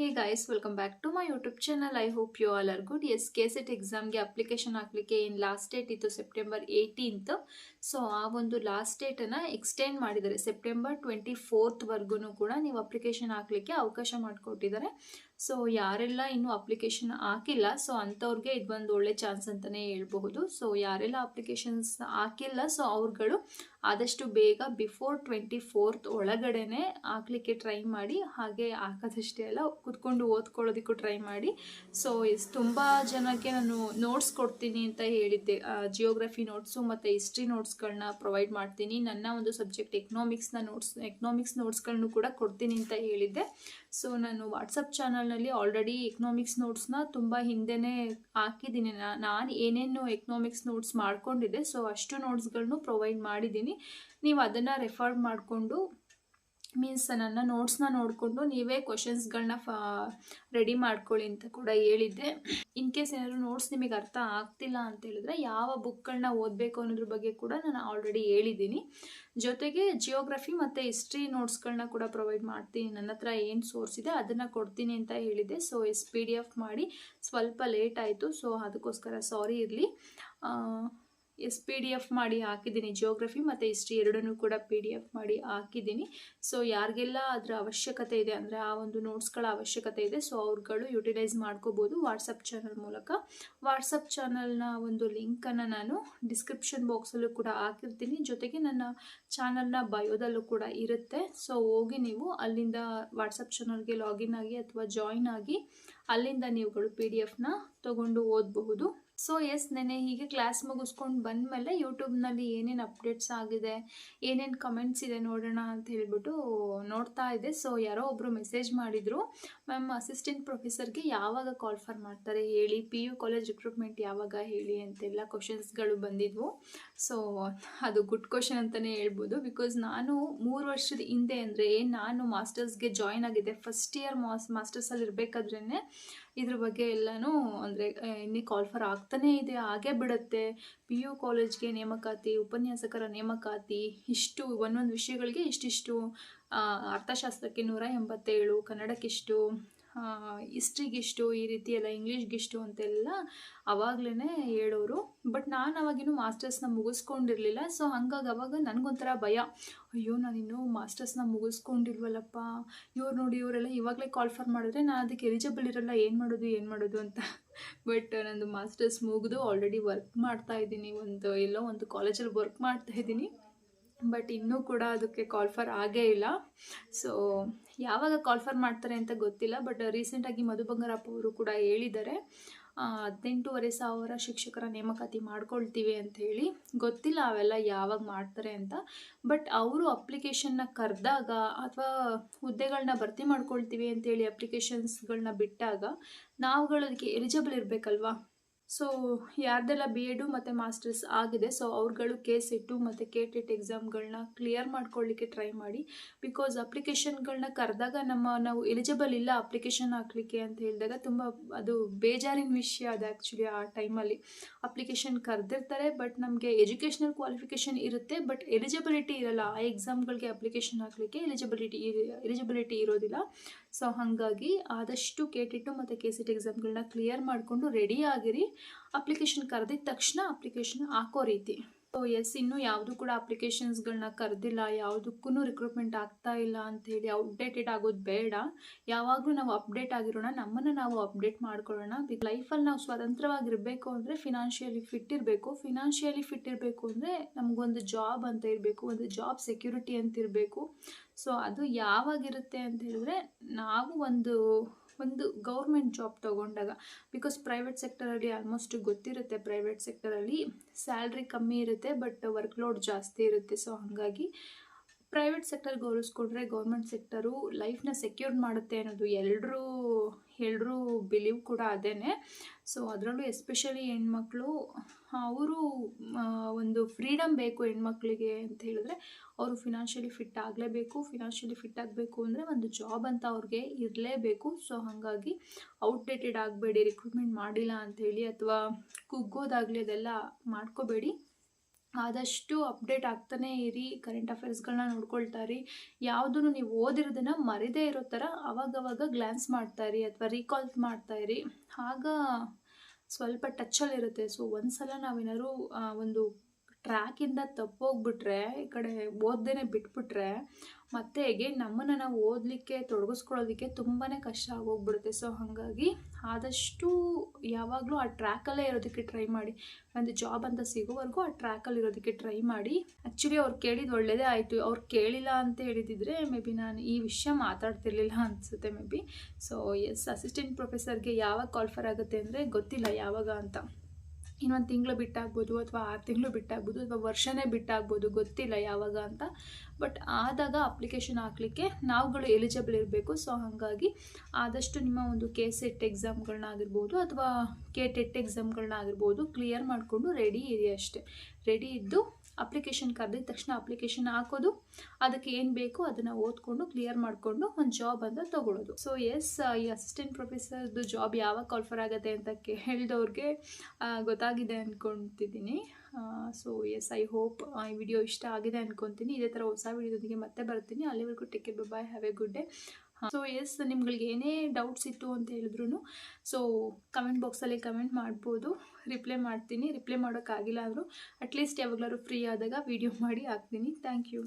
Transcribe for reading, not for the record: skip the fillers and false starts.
Hey guys, welcome back to my YouTube channel. I hope you all are good. Yes, KCET ಎಕ್ಸಾಮ್ಗೆ application ಹಾಕ್ಲಿಕ್ಕೆ ಏನು last date ಇತ್ತು September 18th. So ಆ ಒಂದು last ಡೇಟನ್ನು extend ಮಾಡಿದ್ದಾರೆ. September 24th ಕೂಡ ನೀವು ಅಪ್ಲಿಕೇಶನ್ ಹಾಕ್ಲಿಕ್ಕೆ ಅವಕಾಶ ಮಾಡಿಕೊಟ್ಟಿದ್ದಾರೆ. ಸೊ ಯಾರೆಲ್ಲ ಇನ್ನೂ ಅಪ್ಲಿಕೇಶನ್ ಹಾಕಿಲ್ಲ, ಸೊ ಅಂಥವ್ರಿಗೆ ಇದೊಂದು ಒಳ್ಳೆ ಚಾನ್ಸ್ ಅಂತಲೇ ಹೇಳ್ಬಹುದು. ಸೊ ಯಾರೆಲ್ಲ ಅಪ್ಲಿಕೇಶನ್ಸ್ ಹಾಕಿಲ್ಲ, ಸೊ ಅವ್ರುಗಳು ಆದಷ್ಟು ಬೇಗ ಬಿಫೋರ್ 24th ಒಳಗಡೆನೆ ಹಾಕ್ಲಿಕ್ಕೆ ಟ್ರೈ ಮಾಡಿ. ಹಾಗೆ ಹಾಕೋದಷ್ಟೇ ಅಲ್ಲ, ಕುತ್ಕೊಂಡು ಓದ್ಕೊಳ್ಳೋದಕ್ಕೂ ಟ್ರೈ ಮಾಡಿ. ಸೊ ತುಂಬ ಜನಕ್ಕೆ ನಾನು ನೋಟ್ಸ್ ಕೊಡ್ತೀನಿ ಅಂತ ಹೇಳಿದ್ದೆ. ಜಿಯೋಗ್ರಫಿ ನೋಟ್ಸು ಮತ್ತು ಹಿಸ್ಟ್ರಿ ನೋಟ್ಸ್ಗಳನ್ನ ಪ್ರೊವೈಡ್ ಮಾಡ್ತೀನಿ. ನನ್ನ ಒಂದು ಸಬ್ಜೆಕ್ಟ್ ಎಕನಾಮಿಕ್ಸ್ ನೋಟ್ಸ್ಗಳನ್ನು ಕೂಡ ಕೊಡ್ತೀನಿ ಅಂತ ಹೇಳಿದ್ದೆ. ಸೊ ನಾನು ವಾಟ್ಸಪ್ ಚಾನಲ್ನಲ್ಲಿ ಆಲ್ರೆಡಿ ಎಕನಾಮಿಕ್ಸ್ ನೋಟ್ಸ್ನ ತುಂಬ ಹಿಂದೆನೇ ಹಾಕಿದ್ದೀನಿ. ನಾನು ಏನೇನು ಎಕನಾಮಿಕ್ಸ್ ನೋಟ್ಸ್ ಮಾಡ್ಕೊಂಡಿದ್ದೆ, ಸೊ ಅಷ್ಟು ನೋಟ್ಸ್ಗಳನ್ನು ಪ್ರೊವೈಡ್ ಮಾಡಿದ್ದೀನಿ. ನೀವು ಅದನ್ನು ರೆಫರ್ ಮಾಡಿಕೊಂಡು ಮೀನ್ಸ್ ನನ್ನ ನೋಟ್ಸ್ನ ನೋಡಿಕೊಂಡು ನೀವೇ ಕ್ವಶನ್ಸ್ಗಳನ್ನ ರೆಡಿ ಮಾಡ್ಕೊಳ್ಳಿ ಅಂತ ಕೂಡ ಹೇಳಿದ್ದೆ. ಇನ್ ಕೇಸ್ ಏನಾದರೂ ನೋಟ್ಸ್ ನಿಮಗೆ ಅರ್ಥ ಆಗ್ತಿಲ್ಲ ಅಂತ ಹೇಳಿದ್ರೆ ಯಾವ ಬುಕ್ಗಳನ್ನ ಓದಬೇಕು ಅನ್ನೋದ್ರ ಬಗ್ಗೆ ಕೂಡ ನಾನು ಆಲ್ರೆಡಿ ಹೇಳಿದ್ದೀನಿ. ಜೊತೆಗೆ ಜಿಯೋಗ್ರಫಿ ಮತ್ತು ಹಿಸ್ಟ್ರಿ ನೋಟ್ಸ್ಗಳನ್ನ ಕೂಡ ಪ್ರೊವೈಡ್ ಮಾಡ್ತೀನಿ. ನನ್ನ ಹತ್ರ ಏನು ಸೋರ್ಸ್ ಇದೆ ಅದನ್ನು ಕೊಡ್ತೀನಿ ಅಂತ ಹೇಳಿದ್ದೆ. ಸೊ PDF ಮಾಡಿ ಸ್ವಲ್ಪ ಲೇಟ್ ಆಯಿತು, ಸೊ ಅದಕ್ಕೋಸ್ಕರ ಸಾರಿ ಇರಲಿ. PDF ಮಾಡಿ ಹಾಕಿದ್ದೀನಿ. ಜಿಯೋಗ್ರಫಿ ಮತ್ತು ಹಿಸ್ಟ್ರಿ ಎರಡನ್ನೂ ಕೂಡ PDF ಮಾಡಿ ಹಾಕಿದ್ದೀನಿ. ಸೊ ಯಾರಿಗೆಲ್ಲ ಅದರ ಅವಶ್ಯಕತೆ ಇದೆ ಅಂದರೆ ಆ ಒಂದು ನೋಟ್ಸ್ಗಳ ಅವಶ್ಯಕತೆ ಇದೆ, ಸೊ ಅವ್ರುಗಳು ಯುಟಿಲೈಸ್ ಮಾಡ್ಕೋಬೋದು ವಾಟ್ಸಪ್ ಚಾನಲ್ ಮೂಲಕ. ವಾಟ್ಸಪ್ ಚಾನಲ್ನ ಒಂದು ಲಿಂಕನ್ನು ನಾನು ಡಿಸ್ಕ್ರಿಪ್ಷನ್ ಬಾಕ್ಸಲ್ಲೂ ಕೂಡ ಹಾಕಿರ್ತೀನಿ. ಜೊತೆಗೆ ನನ್ನ ಚಾನಲ್ನ ಬಯೋದಲ್ಲೂ ಕೂಡ ಇರುತ್ತೆ. ಸೊ ಹೋಗಿ ನೀವು ಅಲ್ಲಿಂದ ವಾಟ್ಸಪ್ ಚಾನಲ್ಗೆ ಲಾಗಿನ್ ಆಗಿ ಅಥವಾ ಜಾಯಿನ್ ಆಗಿ ಅಲ್ಲಿಂದ ನೀವುಗಳು PDF ತೊಗೊಂಡು ಓದಬಹುದು. ಸೊ ನೆನ್ನೆ ಹೀಗೆ ಕ್ಲಾಸ್ ಮುಗಿಸ್ಕೊಂಡು ಬಂದಮೇಲೆ ಯೂಟ್ಯೂಬ್ನಲ್ಲಿ ಏನೇನು ಅಪ್ಡೇಟ್ಸ್ ಆಗಿದೆ, ಏನೇನು ಕಮೆಂಟ್ಸ್ ಇದೆ ನೋಡೋಣ ಅಂತ ಹೇಳ್ಬಿಟ್ಟು ನೋಡ್ತಾ ಇದ್ದೆ. ಸೊ ಯಾರೋ ಒಬ್ಬರು ಮೆಸೇಜ್ ಮಾಡಿದರು, ಮ್ಯಾಮ್ ಅಸಿಸ್ಟೆಂಟ್ ಪ್ರೊಫೆಸರ್ಗೆ ಯಾವಾಗ ಕಾಲ್ ಫಾರ್ ಮಾಡ್ತಾರೆ ಹೇಳಿ, PU ಕಾಲೇಜ್ ರಿಕ್ರೂಟ್ಮೆಂಟ್ ಯಾವಾಗ ಹೇಳಿ ಅಂತೆಲ್ಲ ಕ್ವಶನ್ಸ್ಗಳು ಬಂದಿದ್ವು. ಸೊ ಅದು ಗುಡ್ ಕ್ವಶನ್ ಅಂತಲೇ ಹೇಳ್ಬೋದು. ಬಿಕಾಸ್ ನಾನು 3 ವರ್ಷದ ಹಿಂದೆ ಅಂದರೆ ನಾನು ಮಾಸ್ಟರ್ಸ್ಗೆ ಜಾಯ್ನ್ ಆಗಿದ್ದೆ, ಫಸ್ಟ್ ಇಯರ್ ಮಾಸ್ಟರ್ಸಲ್ಲಿ ಇರಬೇಕಾದ್ರೇ ಇದ್ರ ಬಗ್ಗೆ ಎಲ್ಲನೂ ಅಂದರೆ ಇನ್ನೂ ಕಾಲ್ ಫಾರ್ ಆಗ್ತಾನೇ ಇದೆ, ಹಾಗೇ ಬಿಡುತ್ತೆ. PU ಕಾಲೇಜ್ಗೆ ನೇಮಕಾತಿ, ಉಪನ್ಯಾಸಕರ ನೇಮಕಾತಿ, ಇಷ್ಟು ಒಂದೊಂದು ವಿಷಯಗಳಿಗೆ ಇಷ್ಟಿಷ್ಟು, ಅರ್ಥಶಾಸ್ತ್ರಕ್ಕೆ 187, ಕನ್ನಡಕ್ಕಿಷ್ಟು, ಹಿಸ್ಟ್ರಿಗಿಷ್ಟು, ಈ ರೀತಿ ಎಲ್ಲ ಇಂಗ್ಲೀಷ್ಗಿಷ್ಟು ಅಂತೆಲ್ಲ ಅವಾಗಲೇ ಹೇಳೋರು. ಬಟ್ ನಾನು ಅವಾಗಿನ್ನೂ ಮಾಸ್ಟರ್ಸ್ನ ಮುಗಿಸ್ಕೊಂಡಿರಲಿಲ್ಲ. ಸೊ ಹಾಗಾಗಿ ಅವಾಗ ನನಗೊಂಥರ ಭಯ, ಅಯ್ಯೋ ನಾನಿನ್ನೂ ಮಾಸ್ಟರ್ಸ್ನ ಮುಗಿಸ್ಕೊಂಡಿಲ್ವಲ್ಲಪ್ಪ, ಇವ್ರು ನೋಡಿ ಇವರೆಲ್ಲ ಇವಾಗಲೇ ಕಾಲ್ ಫಾರ್ ಮಾಡಿದ್ರೆ ನಾನು ಅದಕ್ಕೆ ಎಲಿಜಿಬಲ್ ಇರಲ್ಲ, ಏನು ಮಾಡೋದು ಅಂತ. ಬಟ್ ನಂದು ಮಾಸ್ಟರ್ಸ್ ಮುಗಿದು ಆಲ್ರೆಡಿ ವರ್ಕ್ ಮಾಡ್ತಾಯಿದ್ದೀನಿ, ಎಲ್ಲೋ ಒಂದು ಕಾಲೇಜಲ್ಲಿ ವರ್ಕ್ ಮಾಡ್ತಾಯಿದ್ದೀನಿ. ಬಟ್ ಇನ್ನೂ ಕೂಡ ಅದಕ್ಕೆ ಕಾಲ್ ಫಾರ್ ಆಗೇ ಇಲ್ಲ. ಸೊ ಯಾವಾಗ ಕಾಲ್ ಫಾರ್ ಮಾಡ್ತಾರೆ ಅಂತ ಗೊತ್ತಿಲ್ಲ. ಬಟ್ ರೀಸೆಂಟಾಗಿ ಮಧು ಬಂಗಾರಪ್ಪ ಅವರು ಕೂಡ ಹೇಳಿದ್ದಾರೆ 18,500 ಶಿಕ್ಷಕರ ನೇಮಕಾತಿ ಮಾಡ್ಕೊಳ್ತೀವಿ ಅಂಥೇಳಿ. ಗೊತ್ತಿಲ್ಲ ಅವೆಲ್ಲ ಯಾವಾಗ ಮಾಡ್ತಾರೆ ಅಂತ. ಬಟ್ ಅವರು ಅಪ್ಲಿಕೇಶನ್ನ ಕರೆದಾಗ ಅಥವಾ ಹುದ್ದೆಗಳನ್ನ ಭರ್ತಿ ಮಾಡ್ಕೊಳ್ತೀವಿ ಅಂಥೇಳಿ ಅಪ್ಲಿಕೇಶನ್ಸ್ಗಳನ್ನ ಬಿಟ್ಟಾಗ ನಾವುಗಳು ಅದಕ್ಕೆ ಎಲಿಜಿಬಲ್ ಇರಬೇಕಲ್ವಾ. ಸೊ ಯಾರ್ದೆಲ್ಲ BEd ಮತ್ತು ಮಾಸ್ಟರ್ಸ್ ಆಗಿದೆ, ಸೊ ಅವ್ರುಗಳು KCET ಮತ್ತು KTET ಎಕ್ಸಾಮ್ಗಳನ್ನ ಕ್ಲಿಯರ್ ಮಾಡ್ಕೊಳ್ಳಿಕ್ಕೆ ಟ್ರೈ ಮಾಡಿ. ಬಿಕಾಸ್ ಅಪ್ಲಿಕೇಶನ್ಗಳನ್ನ ಕರೆದಾಗ ನಾವು ಎಲಿಜಿಬಲ್ ಇಲ್ಲ ಅಪ್ಲಿಕೇಶನ್ ಹಾಕಲಿಕ್ಕೆ ಅಂತ ಹೇಳಿದಾಗ ತುಂಬ ಅದು ಬೇಜಾರಿನ ವಿಷಯ. ಅದು ಆ್ಯಕ್ಚುಲಿ ಆ ಟೈಮಲ್ಲಿ ಅಪ್ಲಿಕೇಶನ್ ಕರೆದಿರ್ತಾರೆ, ಬಟ್ ನಮಗೆ ಎಜುಕೇಷ್ನಲ್ ಕ್ವಾಲಿಫಿಕೇಷನ್ ಇರುತ್ತೆ, ಬಟ್ ಎಲಿಜಿಬಿಲಿಟಿ ಇರಲ್ಲ. ಆ ಎಕ್ಸಾಮ್ಗಳಿಗೆ ಅಪ್ಲಿಕೇಶನ್ ಹಾಕಲಿಕ್ಕೆ ಎಲಿಜಿಬಿಲಿಟಿ ಇರೋದಿಲ್ಲ. ಸೊ ಹಾಗಾಗಿ ಆದಷ್ಟು KTET ಮತ್ತು KCET ಎಕ್ಸಾಮ್ಗಳನ್ನ ಕ್ಲಿಯರ್ ಮಾಡಿಕೊಂಡು ರೆಡಿ ಆಗಿರಿ. ಅಪ್ಲಿಕೇಶನ್ ಕರೆದಿದ್ದ ತಕ್ಷಣ ಅಪ್ಲಿಕೇಶನ್ ಹಾಕೋ ರೀತಿ. ಸೊ ಇನ್ನೂ ಯಾವುದೂ ಕೂಡ ಅಪ್ಲಿಕೇಶನ್ಸ್ಗಳನ್ನ ಕರೆದಿಲ್ಲ, ಯಾವುದಕ್ಕೂ ರಿಕ್ರೂಟ್ಮೆಂಟ್ ಆಗ್ತಾ ಇಲ್ಲ ಅಂಥೇಳಿ ಔಟ್ಡೇಟೆಡ್ ಆಗೋದು ಬೇಡ. ಯಾವಾಗಲೂ ನಾವು ಅಪ್ಡೇಟ್ ಆಗಿರೋಣ, ನಮ್ಮನ್ನು ನಾವು ಅಪ್ಡೇಟ್ ಮಾಡ್ಕೊಳ್ಳೋಣ. ಲೈಫಲ್ಲಿ ನಾವು ಸ್ವತಂತ್ರವಾಗಿರಬೇಕು ಅಂದರೆ ಫಿನಾನ್ಷಿಯಲಿ ಫಿಟ್ ಇರಬೇಕು. ಫಿನಾನ್ಷಿಯಲಿ ಫಿಟ್ ಇರಬೇಕು ಅಂದರೆ ನಮಗೊಂದು ಜಾಬ್ ಅಂತ ಇರಬೇಕು, ಒಂದು ಜಾಬ್ ಸೆಕ್ಯೂರಿಟಿ ಅಂತ ಇರಬೇಕು. ಸೊ ಅದು ಯಾವಾಗಿರುತ್ತೆ ಅಂತ ಹೇಳಿದ್ರೆ ನಾವು ಒಂದು ಗೌರ್ಮೆಂಟ್ ಜಾಬ್ ತೊಗೊಂಡಾಗ. ಬಿಕಾಸ್ ಪ್ರೈವೇಟ್ ಸೆಕ್ಟರಲ್ಲಿ ಆಲ್ಮೋಸ್ಟ್ ಗೊತ್ತಿರುತ್ತೆ, ಪ್ರೈವೇಟ್ ಸೆಕ್ಟರಲ್ಲಿ ಸ್ಯಾಲ್ರಿ ಕಮ್ಮಿ ಇರುತ್ತೆ, ಬಟ್ ವರ್ಕ್ ಲೋಡ್ ಜಾಸ್ತಿ ಇರುತ್ತೆ. ಸೊ ಹಾಗಾಗಿ ಪ್ರೈವೇಟ್ ಸೆಕ್ಟರ್ಗೆ ಹೋಲಿಸ್ಕೊಂಡ್ರೆ ಗೌರ್ಮೆಂಟ್ ಸೆಕ್ಟರು ಲೈಫ್ನ ಸೆಕ್ಯೂರ್ ಮಾಡುತ್ತೆ ಅನ್ನೋದು ಎಲ್ಲರೂ ಬಿಲೀವ್ ಕೂಡ ಅದೇನೆ. ಸೊ ಅದರಲ್ಲೂ ಎಸ್ಪೆಷಲಿ ಹೆಣ್ಮಕ್ಳು, ಅವರು ಒಂದು ಫ್ರೀಡಮ್ ಬೇಕು ಹೆಣ್ಮಕ್ಳಿಗೆ ಅಂತ ಹೇಳಿದ್ರೆ ಅವರು ಫಿನಾನ್ಷಿಯಲಿ ಫಿಟ್ ಆಗಲೇಬೇಕು. ಫಿನಾನ್ಷಿಯಲಿ ಫಿಟ್ ಆಗಬೇಕು ಅಂದರೆ ಒಂದು ಜಾಬ್ ಅಂತ ಅವ್ರಿಗೆ ಇರಲೇಬೇಕು. ಸೊ ಹಾಗಾಗಿ ಔಟ್ಡೇಟೆಡ್ ಆಗಬೇಡಿ, ರಿಕ್ರೂಟ್ಮೆಂಟ್ ಮಾಡಿಲ್ಲ ಅಂಥೇಳಿ ಅಥವಾ ಕುಗ್ಗೋದಾಗಲಿ ಅದೆಲ್ಲ ಮಾಡ್ಕೋಬೇಡಿ. ಆದಷ್ಟು ಅಪ್ಡೇಟ್ ಆಗ್ತಾನೇ ಇರಿ, ಕರೆಂಟ್ ಅಫೇರ್ಸ್ಗಳನ್ನ ನೋಡ್ಕೊಳ್ತಾ ಇರಿ. ಯಾವುದನ್ನು ನೀವು ಓದಿರೋದನ್ನು ಮರೆದೇ ಇರೋ ಥರ ಅವಾಗವಾಗ ಗ್ಲ್ಯಾನ್ಸ್ ಮಾಡ್ತಾ ಇರಿ ಅಥವಾ ರೀಕಾಲ್ ಮಾಡ್ತಾ ಇರಿ. ಆಗ ಸ್ವಲ್ಪ ಟಚ್ಚಲ್ಲಿರುತ್ತೆ. ಸೊ ಒಂದ್ಸಲ ನಾವೇನಾದ್ರು ಒಂದು ಟ್ರ್ಯಾಕಿಂದ ತಪ್ಪೋಗ್ಬಿಟ್ರೆ, ಈ ಕಡೆ ಓದ್ದೇ ಬಿಟ್ಬಿಟ್ರೆ ಮತ್ತೆ ಹೇಗೆ ನಮ್ಮನ್ನು ನಾವು ಓದಲಿಕ್ಕೆ ತೊಡಗಿಸ್ಕೊಳ್ಳೋದಕ್ಕೆ ತುಂಬಾ ಕಷ್ಟ ಆಗೋಗ್ಬಿಡುತ್ತೆ. ಸೊ ಹಾಗಾಗಿ ಆದಷ್ಟು ಯಾವಾಗಲೂ ಆ ಟ್ರ್ಯಾಕಲ್ಲೇ ಇರೋದಕ್ಕೆ ಟ್ರೈ ಮಾಡಿ. ಒಂದು ಜಾಬ್ ಅಂತ ಸಿಗೋವರೆಗೂ ಆ ಟ್ರ್ಯಾಕಲ್ಲಿ ಇರೋದಕ್ಕೆ ಟ್ರೈ ಮಾಡಿ. ಆ್ಯಕ್ಚುಲಿ ಅವ್ರು ಕೇಳಿದ್ದು ಒಳ್ಳೆಯದೇ ಆಯಿತು. ಅವ್ರು ಕೇಳಿಲ್ಲ ಅಂತ ಹೇಳಿದಿದ್ರೆ ಮೇ ಬಿ ನಾನು ಈ ವಿಷಯ ಮಾತಾಡ್ತಿರ್ಲಿಲ್ಲ ಅನಿಸುತ್ತೆ maybe. So yes, assistant ಪ್ರೊಫೆಸರ್ಗೆ ಯಾವಾಗ ಕಾಲ್ಫರ್ ಆಗುತ್ತೆ ಅಂದರೆ ಗೊತ್ತಿಲ್ಲ ಯಾವಾಗ ಅಂತ. ಇನ್ನೊಂದು ತಿಂಗಳು ಬಿಟ್ಟಾಗ್ಬೋದು ಅಥವಾ 6 ತಿಂಗಳು ಬಿಟ್ಟಾಗ್ಬೋದು ಅಥವಾ ವರ್ಷನೇ ಬಿಟ್ಟಾಗ್ಬೋದು, ಗೊತ್ತಿಲ್ಲ ಯಾವಾಗ ಅಂತ. ಬಟ್ ಆದಾಗ ಅಪ್ಲಿಕೇಶನ್ ಹಾಕಲಿಕ್ಕೆ ನಾವುಗಳು ಎಲಿಜಿಬಲ್ ಇರಬೇಕು. ಸೊ ಹಾಗಾಗಿ ಆದಷ್ಟು ನಿಮ್ಮ ಒಂದು KCET ಎಕ್ಸಾಮ್ಗಳನ್ನಾಗಿರ್ಬೋದು ಅಥವಾ KTET ಎಕ್ಸಾಮ್ಗಳನ್ನಾಗಿರ್ಬೋದು ಕ್ಲಿಯರ್ ಮಾಡಿಕೊಂಡು ರೆಡಿ ಇರಿ ಅಷ್ಟೇ. ರೆಡಿ ಇದ್ದು ಅಪ್ಲಿಕೇಶನ್ ಕರೆದಿದ ತಕ್ಷಣ ಅಪ್ಲಿಕೇಶನ್ ಹಾಕೋದು, ಅದಕ್ಕೆ ಏನು ಬೇಕೋ ಅದನ್ನು ಓದ್ಕೊಂಡು ಕ್ಲಿಯರ್ ಮಾಡಿಕೊಂಡು ಒಂದು ಜಾಬ್ ಅಂತ ತೊಗೊಳ್ಳೋದು. ಸೊ ಎಸ್, ಈ ಅಸಿಸ್ಟೆಂಟ್ ಪ್ರೊಫೆಸರ್ದು ಜಾಬ್ ಯಾವಾಗ ಕಾಲ್ಫರ್ ಆಗುತ್ತೆ ಅಂತ ಕೇಳಿದವ್ರಿಗೆ ಗೊತ್ತಾಗಿದೆ ಅಂದ್ಕೊತಿದ್ದೀನಿ. ಸೊ ಎಸ್, ಐ ಹೋಪ್ ಈ ವಿಡಿಯೋ ಇಷ್ಟ ಆಗಿದೆ ಅಂದ್ಕೊತೀನಿ. ಇದೇ ಥರ ಹೊಸ ವಿಡಿಯೋದೊಂದಿಗೆ ಮತ್ತೆ ಬರ್ತೀನಿ. ಅಲ್ಲಿವರೆಗೂ take care, bye, have a good day. So yes, ನಿಮ್ಗಳಿಗೆ ಏನೇ ಡೌಟ್ಸ್ ಇತ್ತು ಅಂತ ಹೇಳಿದ್ರು ಸೊ ಕಮೆಂಟ್ ಬಾಕ್ಸಲ್ಲಿ ಕಮೆಂಟ್ ಮಾಡ್ಬೋದು, ರಿಪ್ಲೈ ಮಾಡ್ತೀನಿ. ರಿಪ್ಲೈ ಮಾಡೋಕ್ಕಾಗಿಲ್ಲ ಅಂದರೂ ಅಟ್ಲೀಸ್ಟ್ ಯಾವಾಗಲಾದ್ರು ಫ್ರೀ ಆದಾಗ ವಿಡಿಯೋ ಮಾಡಿ ಹಾಕ್ತೀನಿ. Thank you.